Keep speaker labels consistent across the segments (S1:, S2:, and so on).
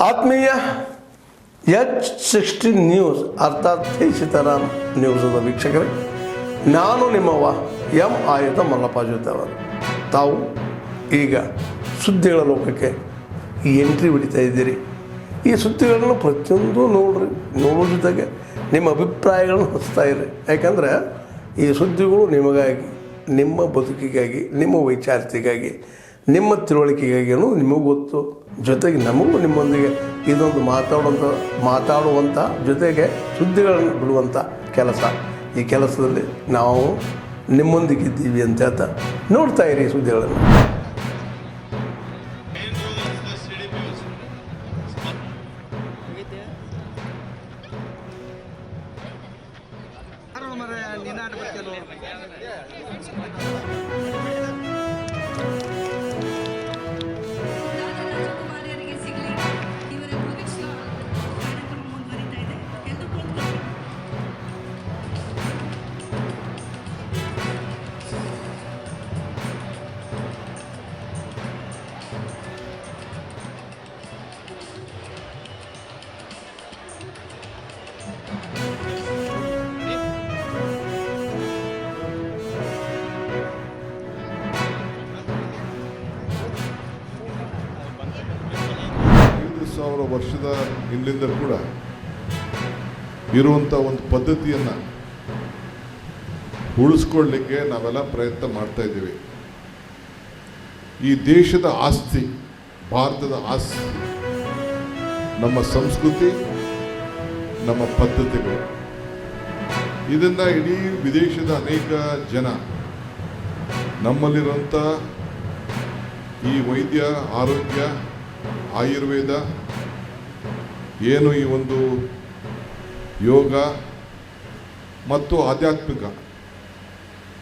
S1: ಆತ್ಮೀಯ H60 news ಅರ್ಥಾತ್ ಸೀತಾರಾಮ್ ನ್ಯೂಸದ ವೀಕ್ಷಕರೇ, ನಾನು ನಿಮ್ಮವ ಎಂ ಆಯುಧ ಮಲ್ಲಪ್ಪ ಜೊತೆವರು. ತಾವು ಈಗ ಸುದ್ದಿಗಳ ಲೋಕಕ್ಕೆ ಎಂಟ್ರಿ ಹೊಡಿತಾ ಇದ್ದೀರಿ. ಈ ಸುದ್ದಿಗಳನ್ನು ಪ್ರತಿಯೊಂದು ನೋಡೋ ಜೊತೆಗೆ ನಿಮ್ಮ ಅಭಿಪ್ರಾಯಗಳನ್ನು ಹಚ್ತಾ ಇರಿ. ಯಾಕಂದರೆ ಈ ಸುದ್ದಿಗಳು ನಿಮಗಾಗಿ, ನಿಮ್ಮ ಬದುಕಿಗಾಗಿ, ನಿಮ್ಮ ವೈಚಾರಿಕೆಗಾಗಿ, ನಿಮ್ಮ ತಿಳುವಳಿಕೆಗಾಗಿಯೂ ನಿಮಗೂ ಗೊತ್ತು. ಜೊತೆಗೆ ನಮಗೂ ನಿಮ್ಮೊಂದಿಗೆ ಇದೊಂದು ಮಾತಾಡುವಂಥ ಜೊತೆಗೆ ಸುದ್ದಿಗಳನ್ನು ಬಿಡುವಂಥ ಕೆಲಸ. ಈ ಕೆಲಸದಲ್ಲಿ ನಾವು ನಿಮ್ಮೊಂದಿಗಿದ್ದೀವಿ ಅಂತ ಹೇಳ್ತಾ ನೋಡ್ತಾ ಇರಿ ಸುದ್ದಿಗಳನ್ನು.
S2: ವರ್ಷದ ಹಿಂದಿಂದ ಕೂಡ ಇರುವಂಥ ಒಂದು ಪದ್ಧತಿಯನ್ನು ಉಳಿಸ್ಕೊಳ್ಳಲಿಕ್ಕೆ ನಾವೆಲ್ಲ ಪ್ರಯತ್ನ ಮಾಡ್ತಾ ಇದ್ದೀವಿ. ಈ ದೇಶದ ಆಸ್ತಿ, ಭಾರತದ ಆಸ್ತಿ ನಮ್ಮ ಸಂಸ್ಕೃತಿ, ನಮ್ಮ ಪದ್ಧತಿಗಳು. ಇದನ್ನ ಇಡೀ ವಿದೇಶದ ಅನೇಕ ಜನ ನಮ್ಮಲ್ಲಿರುವಂಥ ಈ ವೈದ್ಯ, ಆರೋಗ್ಯ, ಆಯುರ್ವೇದ, ಏನು ಈ ಒಂದು ಯೋಗ ಮತ್ತು ಆಧ್ಯಾತ್ಮಿಕ,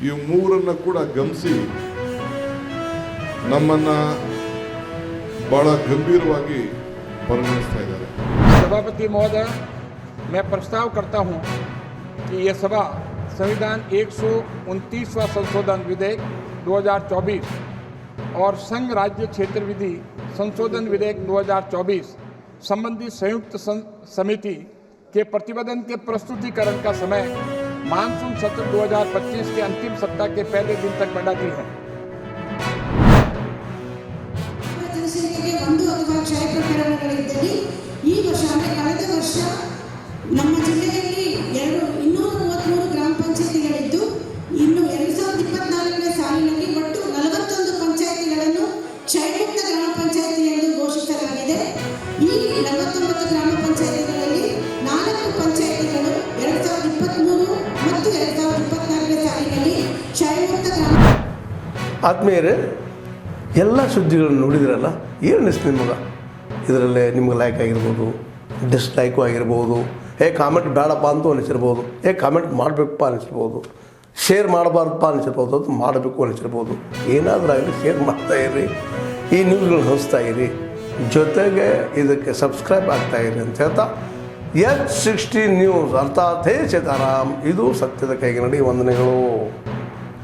S2: ಈ ಮೂರನ್ನು ಕೂಡ ಗಮನಿಸಿ ನಮ್ಮನ್ನು ಬಹಳ ಗಂಭೀರವಾಗಿ ಪರಿಗಣಿಸ್ತಾ ಇದ್ದಾರೆ.
S3: सभापति महोदय, मैं प्रस्ताव करता हूं कि यह सभा संविधान 129वां संशोधन विधेयक 2024 और संघ राज्य क्षेत्र विधि संशोधन विधेयक 2024 संबंधी संयुक्त समिति के प्रतिवेदन के प्रस्तुतिकरण का समय मानसून सत्र 2025 के अंतिम सप्ताह के पहले दिन तक बढ़ाती है.
S4: ಈ ವರ್ಷ ಅಂದರೆ ಕಳೆದ ವರ್ಷ ನಮ್ಮ ಜಿಲ್ಲೆಯಲ್ಲಿ 233 ಗ್ರಾಮ ಪಂಚಾಯತಿಗಳಿದ್ದು, ಇನ್ನು 2024ನೇ ಸಾಲಿನಲ್ಲಿ ಒಟ್ಟು 41 ಪಂಚಾಯತಿಗಳನ್ನು ಕ್ಷಯಮುಕ್ತ ಗ್ರಾಮ ಪಂಚಾಯತಿ ಎಂದು ಘೋಷಿಸಲಾಗಿದೆ. ಈ 49 ಗ್ರಾಮ ಪಂಚಾಯತಿಗಳಲ್ಲಿ 4 ಪಂಚಾಯತಿಗಳು 2023 ಮತ್ತು 2024ನೇ ಸಾಲಿನಲ್ಲಿ ಕ್ಷಯಮುಕ್ತ ಗ್ರಾಮ.
S1: ಆತ್ಮೀಯರೇ, ಎಲ್ಲ ಸುದ್ದಿಗಳನ್ನು ನೋಡಿದ್ರಲ್ಲ, ಏನು ಅನಿಸ್ತು ನಿಮಗೆ? ಇದರಲ್ಲೇ ನಿಮ್ಗೆ ಲೈಕ್ ಆಗಿರ್ಬೋದು, ಡಿಸ್ಲೈಕು ಆಗಿರ್ಬೋದು, ಕಾಮೆಂಟ್ ಬೇಡಪ್ಪ ಅಂತೂ ಅನಿಸಿರ್ಬೋದು, ಕಾಮೆಂಟ್ ಮಾಡಬೇಕಪ್ಪ ಅನಿಸಿರ್ಬೋದು, ಶೇರ್ ಮಾಡಬಾರ್ದಪ್ಪ ಅನಿಸಿರ್ಬೋದು, ಅದು ಮಾಡಬೇಕು ಅನಿಸಿರ್ಬೋದು. ಏನಾದರೂ ಆಗಲಿ ಶೇರ್ ಮಾಡ್ತಾಯಿರಿ, ಈ ನ್ಯೂಸ್ಗಳನ್ನ ಹಂಚ್ತಾ ಇರಿ, ಜೊತೆಗೆ ಇದಕ್ಕೆ ಸಬ್ಸ್ಕ್ರೈಬ್ ಆಗ್ತಾಯಿರಿ ಅಂತ ಹೇಳ್ತಾ H60 ನ್ಯೂಸ್ ಅರ್ಥಾತ್ ಸೀತಾರಾಮ್, ಇದು ಸತ್ಯದ ಕೈಗೆ ನಡಿ. ವಂದನೆಗಳು.